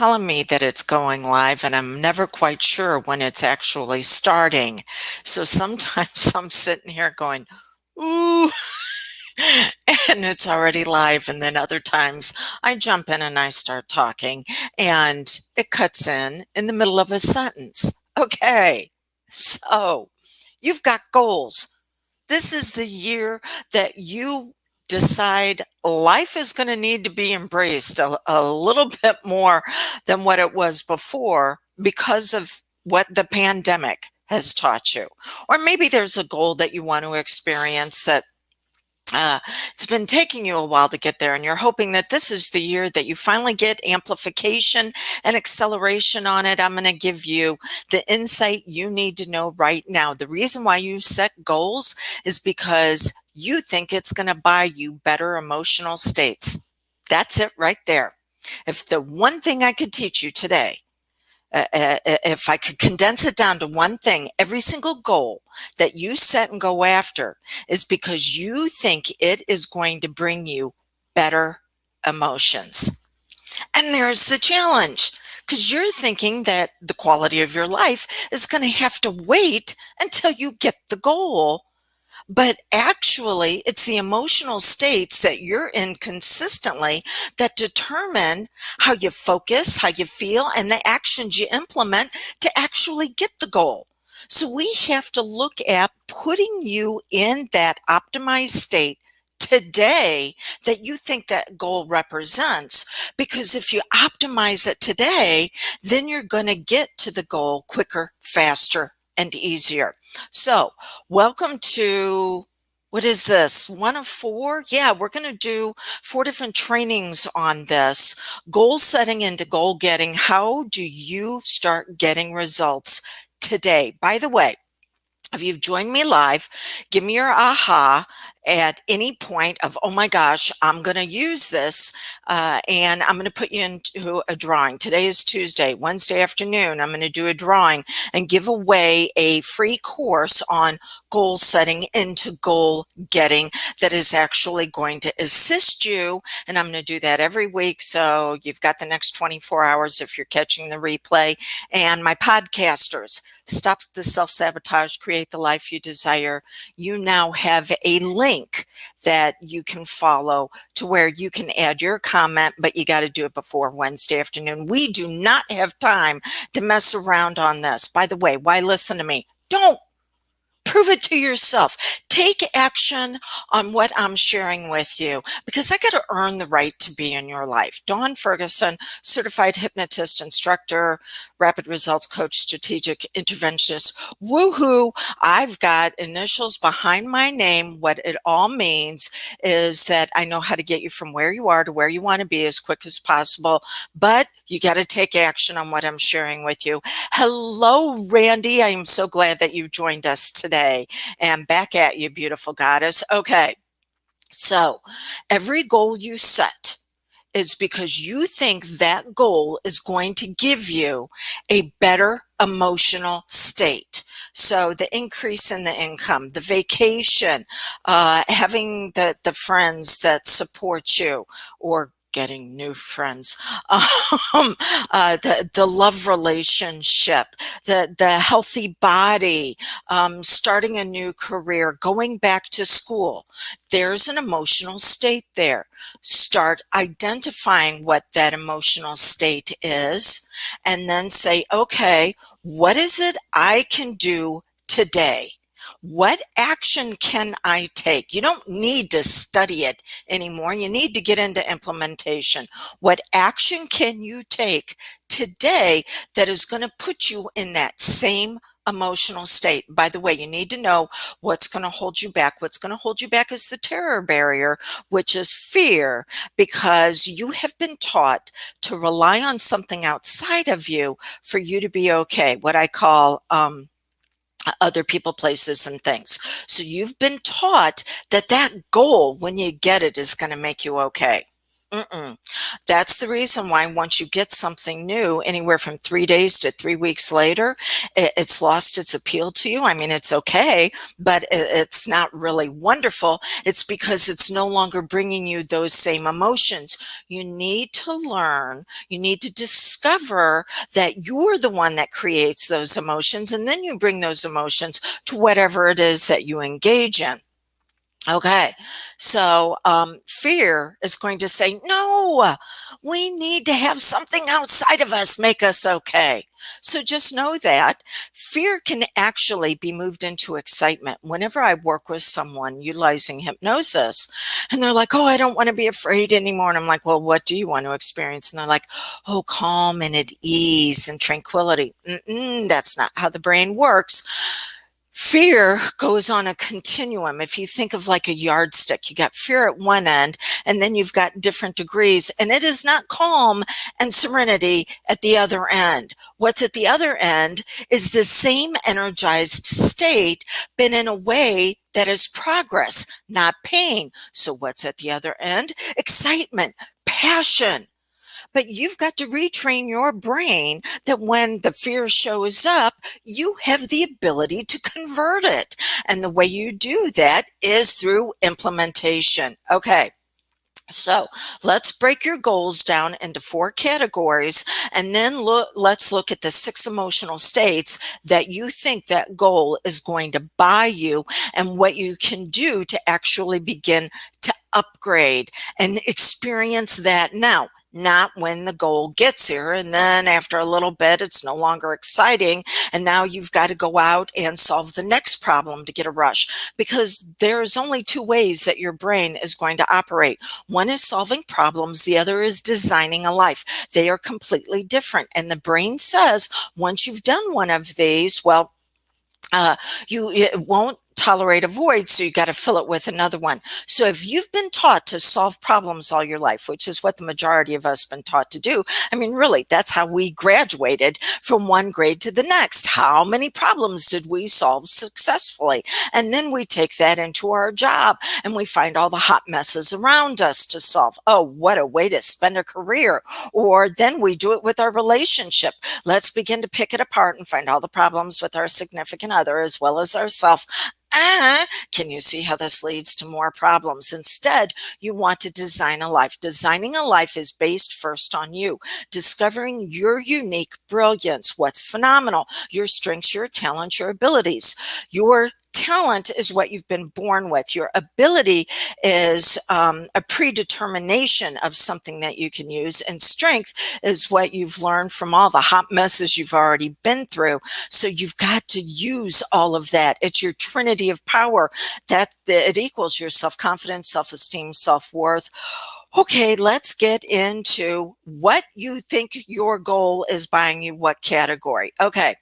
telling me that it's going live, and I'm never quite sure when it's actually starting. So sometimes I'm sitting here going, ooh, and it's already live. And then other times I jump in and I start talking, and it cuts in the middle of a sentence. Okay, so you've got goals. This is the year that you decide life is going to need to be embraced a little bit more than what it was before because of what the pandemic has taught you. Or maybe there's a goal that you want to experience that uh, it's been taking you a while to get there, and you're hoping that this is the year that you finally get amplification and acceleration on it. I'm going to give you the insight you need to know right now. The reason why you set goals is because you think it's going to buy you better emotional states. That's it right there. If the one thing I could teach you today, if I could condense it down to one thing, every single goal that you set and go after is because you think it is going to bring you better emotions. And there's the challenge, because you're thinking that the quality of your life is going to have to wait until you get the goal. But actually, it's the emotional states that you're in consistently that determine how you focus, how you feel, and the actions you implement to actually get the goal. So we have to look at putting you in that optimized state today that you think that goal represents. Because if you optimize it today, then you're going to get to the goal quicker, faster, and easier. So, welcome to, what is this? One of four? Yeah, we're going to do 4 different trainings on this. Goal setting into goal getting. How do you start getting results today? By the way, if you've joined me live, give me your aha at any point of, oh my gosh, I'm going to use this, and I'm going to put you into a drawing. Today is Tuesday. Wednesday afternoon, I'm going to do a drawing and give away a free course on goal setting into goal getting that is actually going to assist you. And I'm going to do that every week. So you've got the next 24 hours if you're catching the replay. And my podcasters, Stop the Self-Sabotage, Create the Life You Desire. You now have a link that you can follow to where you can add your comment, but you got to do it before Wednesday afternoon. We do not have time to mess around on this. By the way, why listen to me? Don't. Prove it to yourself. Take action on what I'm sharing with you, because I got to earn the right to be in your life. Dawn Ferguson, certified hypnotist, instructor, rapid results coach, strategic interventionist. Woohoo! I've got initials behind my name. What it all means is that I know how to get you from where you are to where you want to be as quick as possible, but you got to take action on what I'm sharing with you. Hello, Randy. I am so glad that you've joined us today. And back at you, beautiful goddess. Okay, so every goal you set is because you think that goal is going to give you a better emotional state. So the increase in the income, the vacation, having the friends that support you, or getting new friends, the love relationship, the healthy body, starting a new career, going back to school. There's an emotional state there. Start identifying what that emotional state is, and then say, okay, what is it I can do today? What action can I take? You don't need to study it anymore. You need to get into implementation. What action can you take today that is going to put you in that same emotional state? By the way, you need to know what's going to hold you back. What's going to hold you back is the terror barrier, which is fear, because you have been taught to rely on something outside of you for you to be okay. What I call other people, places, and things. So you've been taught that that goal, when you get it, is going to make you okay. Mm-mm. That's the reason why once you get something new, anywhere from 3 days to 3 weeks later, it's lost its appeal to you. I mean, it's okay, but it's not really wonderful. It's because it's no longer bringing you those same emotions. You need to learn, you need to discover that you're the one that creates those emotions, and then you bring those emotions to whatever it is that you engage in. Okay, so fear is going to say, no, we need to have something outside of us make us okay. So just know that fear can actually be moved into excitement. Whenever I work with someone utilizing hypnosis, and they're like, oh, I don't want to be afraid anymore. And I'm like, well, what do you want to experience? And they're like, oh, calm and at ease and tranquility. That's not how the brain works. Fear goes on a continuum. If you think of like a yardstick, you got fear at one end, and then you've got different degrees, and it is not calm and serenity at the other end. What's at the other end is the same energized state, but in a way that is progress, not pain. So what's at the other end? Excitement, passion. But you've got to retrain your brain that when the fear shows up, you have the ability to convert it. And the way you do that is through implementation. Okay. So let's break your goals down into 4 categories, and then let's look at the 6 emotional states that you think that goal is going to buy you, and what you can do to actually begin to upgrade and experience that now. Not when the goal gets here, and then after a little bit, it's no longer exciting. And now you've got to go out and solve the next problem to get a rush, because there's only 2 ways that your brain is going to operate. One is solving problems, the other is designing a life. They are completely different. And the brain says, once you've done one of these, well, it won't tolerate a void, so you got to fill it with another one. So if you've been taught to solve problems all your life, which is what the majority of us been taught to do, I mean, really, that's how we graduated from one grade to the next. How many problems did we solve successfully? And then we take that into our job, and we find all the hot messes around us to solve. Oh, what a way to spend a career. Or then we do it with our relationship. Let's begin to pick it apart and find all the problems with our significant other as well as ourselves. Can you see how this leads to more problems? Instead, you want to design a life. Designing a life is based first on you, discovering your unique brilliance, what's phenomenal, your strengths, your talents, your abilities. Your talent is what you've been born with. Your ability is a predetermination of something that you can use, and strength is what you've learned from all the hot messes you've already been through. So you've got to use all of that. It's your trinity of power that it equals your self-confidence, self-esteem, self-worth. Okay, let's get into what you think your goal is buying you, what category. Okay.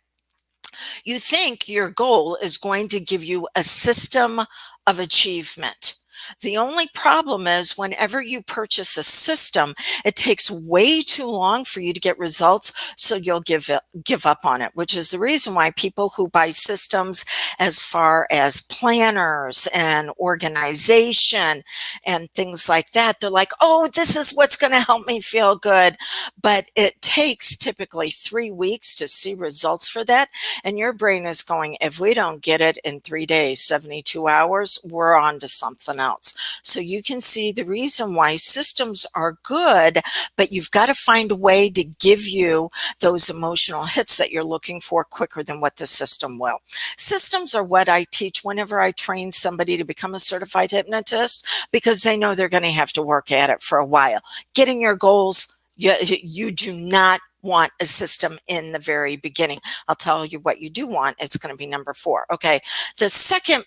You think your goal is going to give you a system of achievement. The only problem is whenever you purchase a system, it takes way too long for you to get results, so you'll give up on it, which is the reason why people who buy systems as far as planners and organization and things like that, they're like, oh, this is what's going to help me feel good. But it takes typically 3 weeks to see results for that. And your brain is going, if we don't get it in 3 days, 72 hours, we're on to something else. So you can see the reason why systems are good, but you've got to find a way to give you those emotional hits that you're looking for quicker than what the system will. Systems are what I teach whenever I train somebody to become a certified hypnotist, because they know they're going to have to work at it for a while. Getting your goals, you do not want a system in the very beginning. I'll tell you what you do want. It's going to be number 4. Okay. The second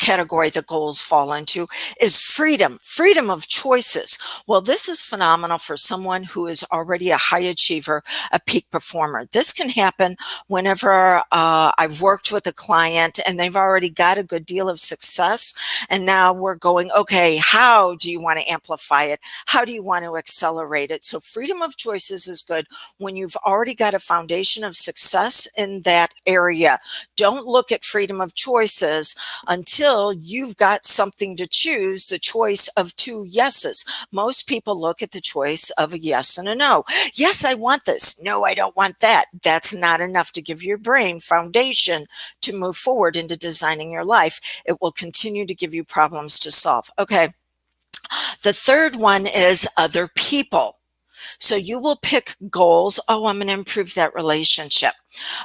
category the goals fall into is freedom of choices. Well, this is phenomenal for someone who is already a high achiever, a peak performer. This can happen whenever I've worked with a client and they've already got a good deal of success, and now we're going, okay, how do you want to amplify it? How do you want to accelerate it? So freedom of choices is good when you've already got a foundation of success in that area. Don't look at freedom of choices until until you've got something to choose, the choice of two yeses. Most people look at the choice of a yes and a no. Yes, I want this. No, I don't want that. That's not enough to give your brain foundation to move forward into designing your life. It will continue to give you problems to solve. Okay. The third one is other people. So you will pick goals. Oh, I'm going to improve that relationship.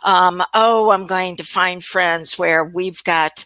Oh, I'm going to find friends where we've got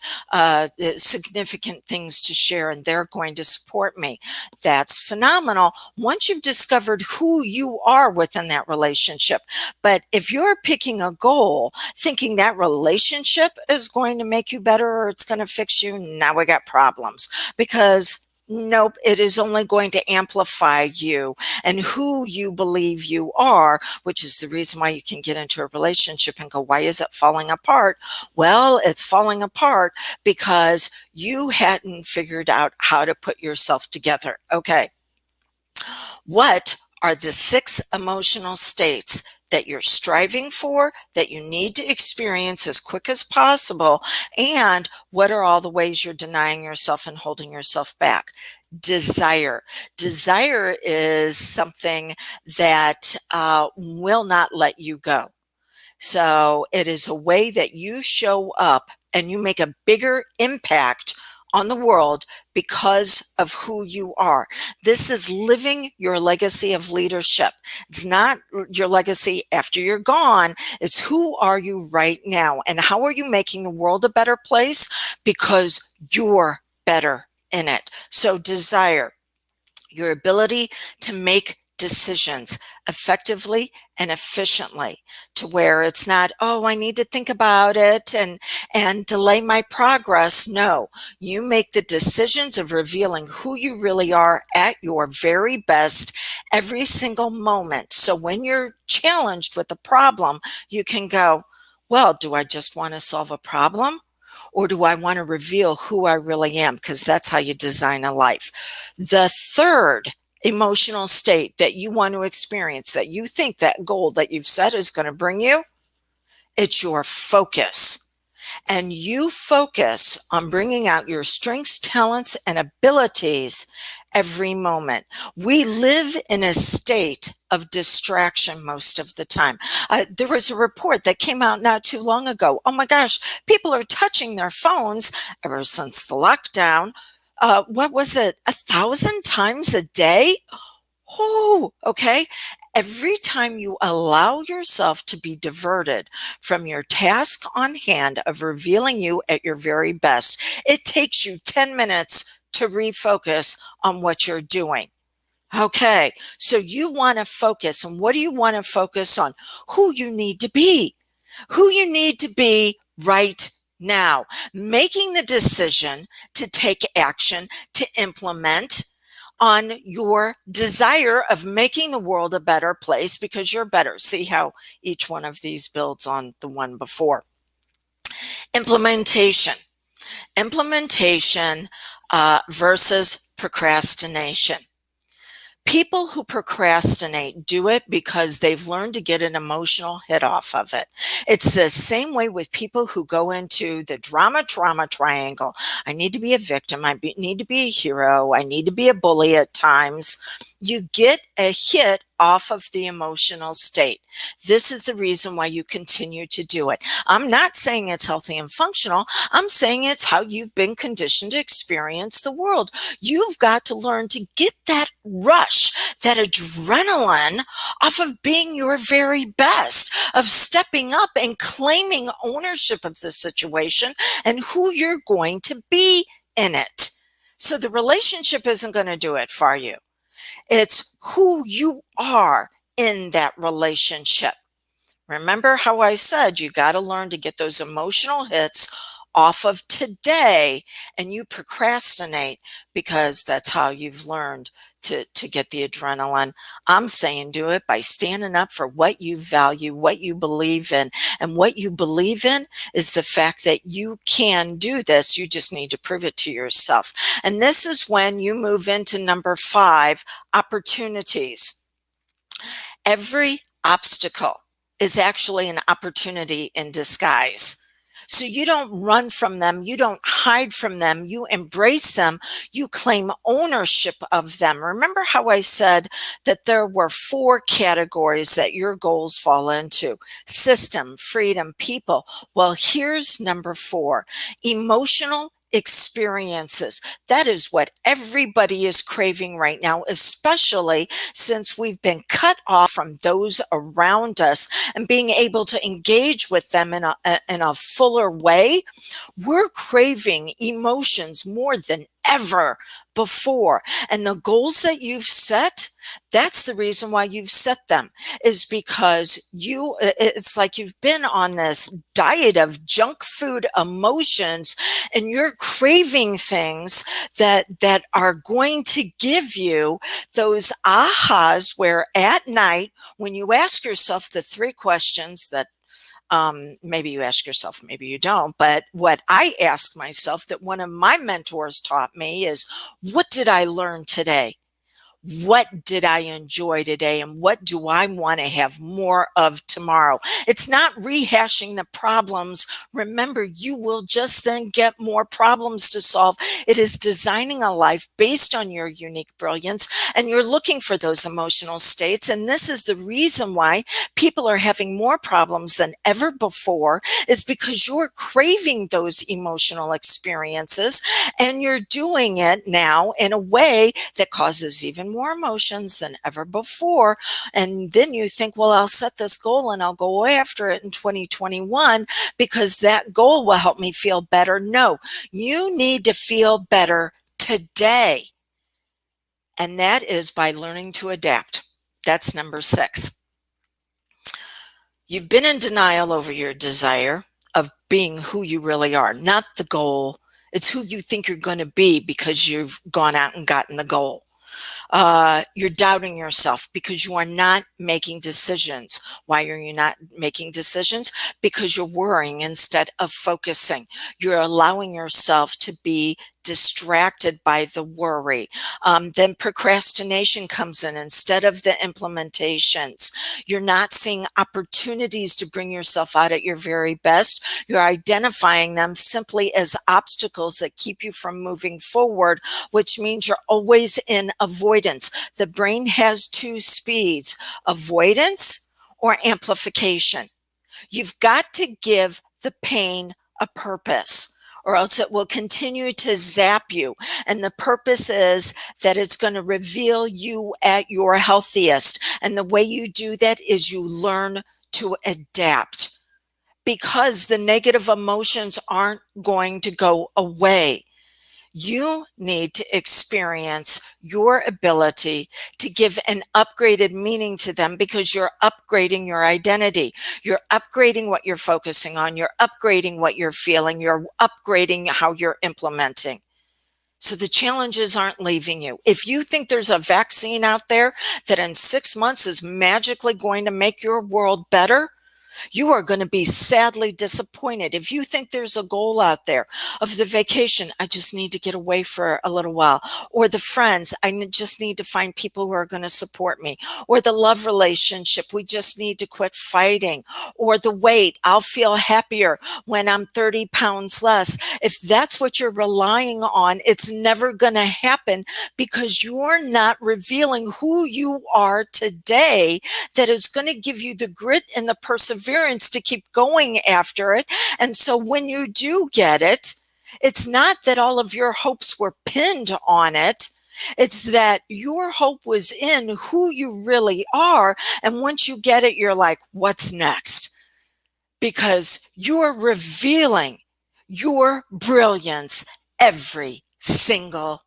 significant things to share and they're going to support me. That's phenomenal once you've discovered who you are within that relationship. But if you're picking a goal thinking that relationship is going to make you better or it's going to fix you, now we got problems, because nope, it is only going to amplify you and who you believe you are, which is the reason why you can get into a relationship and go, why is it falling apart? Well, it's falling apart because you hadn't figured out how to put yourself together. Okay. What are the 6 emotional states that you're striving for, that you need to experience as quick as possible? And what are all the ways you're denying yourself and holding yourself back? Desire. Desire is something that will not let you go. So it is a way that you show up and you make a bigger impact on the world because of who you are. This is living your legacy of leadership. It's not your legacy after you're gone. It's who are you right now and how are you making the world a better place because you're better in it. So desire, your ability to make decisions effectively and efficiently, to where it's not, oh, I need to think about it and delay my progress. No, you make the decisions of revealing who you really are at your very best every single moment. So when you're challenged with a problem, you can go, well, do I just want to solve a problem? Or do I want to reveal who I really am? Because that's how you design a life. The third emotional state that you want to experience, that you think that goal that you've set is going to bring you, it's your focus. And you focus on bringing out your strengths, talents, and abilities every moment. We live in a state of distraction most of the time. There was a report that came out not too long ago. Oh my gosh, people are touching their phones ever since the lockdown. What was it? 1,000 times a day? Oh, okay. Every time you allow yourself to be diverted from your task on hand of revealing you at your very best, it takes you 10 minutes to refocus on what you're doing. Okay, so you want to focus. And what do you want to focus on? Who you need to be. Who you need to be right now. Making the decision to take action, to implement on your desire of making the world a better place because you're better. See how each one of these builds on the one before. Implementation. Implementation versus procrastination. People who procrastinate do it because they've learned to get an emotional hit off of it. It's the same way with people who go into the drama trauma triangle. I need to be a victim. Need to be a hero. I need to be a bully at times. You get a hit off of the emotional state. This is the reason why you continue to do it. I'm not saying it's healthy and functional. I'm saying it's how you've been conditioned to experience the world. You've got to learn to get that rush, that adrenaline off of being your very best, of stepping up and claiming ownership of the situation and who you're going to be in it. So the relationship isn't going to do it for you. It's who you are in that relationship. Remember how I said you got to learn to get those emotional hits off of today, and you procrastinate because that's how you've learned to get the adrenaline. I'm saying do it by standing up for what you value, what you believe in. And what you believe in is the fact that you can do this. You just need to prove it to yourself. And this is when you move into number 5, opportunities. Every obstacle is actually an opportunity in disguise. So you don't run from them, you don't hide from them, you embrace them, you claim ownership of them. Remember how I said that there were 4 categories that your goals fall into: system, freedom, people. Well, here's number 4: emotional experiences. That is what everybody is craving right now, especially since we've been cut off from those around us and being able to engage with them in a fuller way. We're craving emotions more than ever before. And the goals that you've set, that's the reason why you've set them, is because it's like you've been on this diet of junk food emotions, and you're craving things that are going to give you those ahas, where at night, when you ask yourself the 3 questions that maybe you ask yourself, maybe you don't, but what I ask myself, that one of my mentors taught me, is, what did I learn today? What did I enjoy today? And what do I want to have more of tomorrow? It's not rehashing the problems. Remember, you will just then get more problems to solve. It is designing a life based on your unique brilliance, and you're looking for those emotional states. And this is the reason why people are having more problems than ever before, is because you're craving those emotional experiences, and you're doing it now in a way that causes even more emotions than ever before. And then you think, well, I'll set this goal and I'll go after it in 2021 because that goal will help me feel better. No, you need to feel better today. And that is by learning to adapt. That's number 6. You've been in denial over your desire of being who you really are, not the goal. It's who you think you're going to be because you've gone out and gotten the goal. You're doubting yourself because you are not making decisions. Why are you not making decisions? Because you're worrying instead of focusing. You're allowing yourself to be distracted by the worry. Then procrastination comes in instead of the implementations. You're not seeing opportunities to bring yourself out at your very best. You're identifying them simply as obstacles that keep you from moving forward, which means you're always in avoidance. The brain has 2 speeds: avoidance or amplification. You've got to give the pain a purpose, or else it will continue to zap you. And the purpose is that it's going to reveal you at your healthiest. And the way you do that is you learn to adapt, because the negative emotions aren't going to go away. You need to experience your ability to give an upgraded meaning to them, because you're upgrading your identity. You're upgrading what you're focusing on. You're upgrading what you're feeling. You're upgrading how you're implementing. So the challenges aren't leaving you. If you think there's a vaccine out there that in 6 months is magically going to make your world better, you are going to be sadly disappointed. If you think there's a goal out there of the vacation, I just need to get away for a little while, or the friends, just need to find people who are going to support me, or the love relationship, we just need to quit fighting, or the weight, I'll feel happier when I'm 30 pounds less. If that's what you're relying on, it's never going to happen, because you're not revealing who you are today that is going to give you the grit and the perseverance to keep going after it. And so when you do get it, it's not that all of your hopes were pinned on it. It's that your hope was in who you really are. And once you get it, you're like, what's next? Because you're revealing your brilliance every single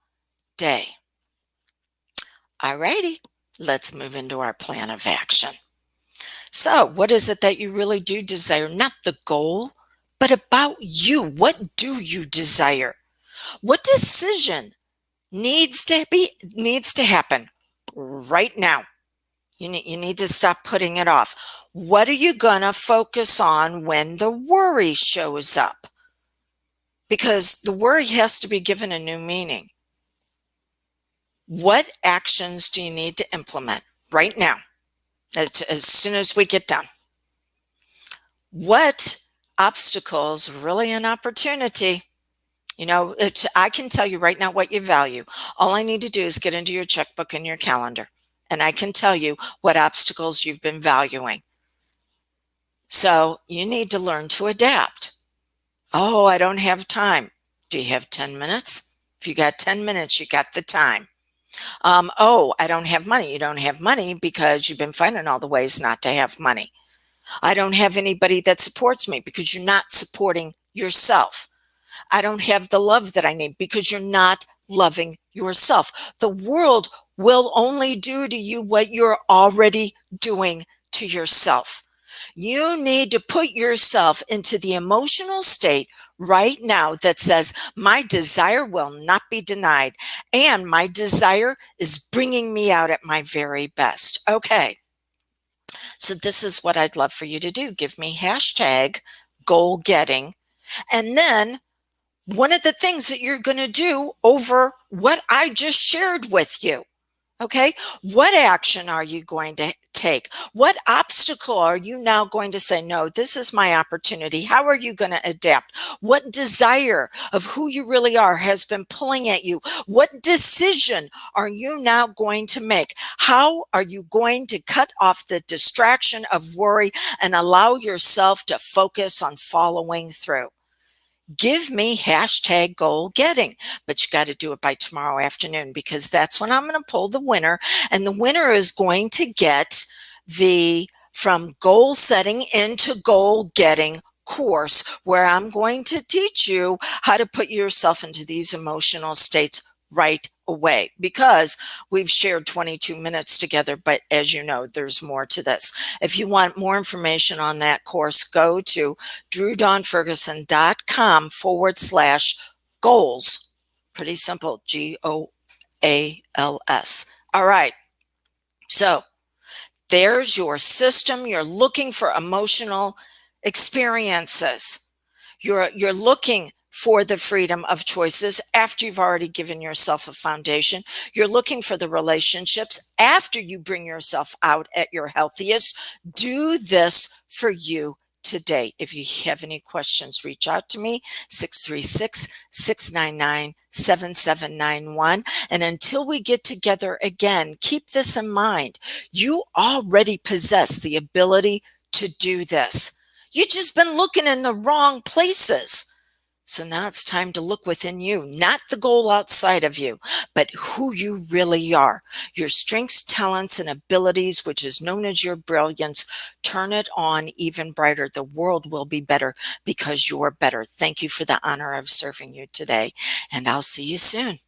day. All righty, let's move into our plan of action. So, what is it that you really do desire? Not the goal, but about you. What do you desire? What decision needs to happen right now? You need to stop putting it off. What are you going to focus on when the worry shows up? Because the worry has to be given a new meaning. What actions do you need to implement right now? As soon as we get done. What Obstacles really an opportunity. You know, I can tell you right now what you value. All I need to do is get into your checkbook and your calendar, and I can tell you what obstacles you've been valuing. So you need to learn to adapt. Oh, I don't have time. Do you have 10 minutes? If you got 10 minutes, you got the time. Oh, I don't have money. You don't have money because you've been finding all the ways not to have money. I don't have anybody that supports me because you're not supporting yourself. I don't have the love that I need because you're not loving yourself. The world will only do to you what you're already doing to yourself. You need to put yourself into the emotional state right now that says, my desire will not be denied, and my desire is bringing me out at my very best. Okay, so this is what I'd love for you to do. Give me hashtag goal getting, and then one of the things that you're going to do over what I just shared with you. Okay. What action are you going to take? What obstacle are you now going to say, no, this is my opportunity? How are you going to adapt? What desire of who you really are has been pulling at you? What decision are you now going to make? How are you going to cut off the distraction of worry and allow yourself to focus on following through? Give me hashtag goal getting, but you got to do it by tomorrow afternoon, because that's when I'm going to pull the winner, and the winner is going to get the From Goal Setting into Goal Getting course, where I'm going to teach you how to put yourself into these emotional states right away, because we've shared 22 minutes together, but as you know, there's more to this. If you want more information on that course, go to drewdawnferguson.com/goals. Pretty simple, GOALS. All right. So there's your system. You're looking for emotional experiences. You're looking for the freedom of choices after you've already given yourself a foundation. You're looking for the relationships after you bring yourself out at your healthiest. Do this for you today. If you have any questions, reach out to me, 636-699-7791. And until we get together again, keep this in mind. You already possess the ability to do this. You've just been looking in the wrong places. So now it's time to look within you, not the goal outside of you, but who you really are. Your strengths, talents, and abilities, which is known as your brilliance. Turn it on even brighter. The world will be better because you're better. Thank you for the honor of serving you today, and I'll see you soon.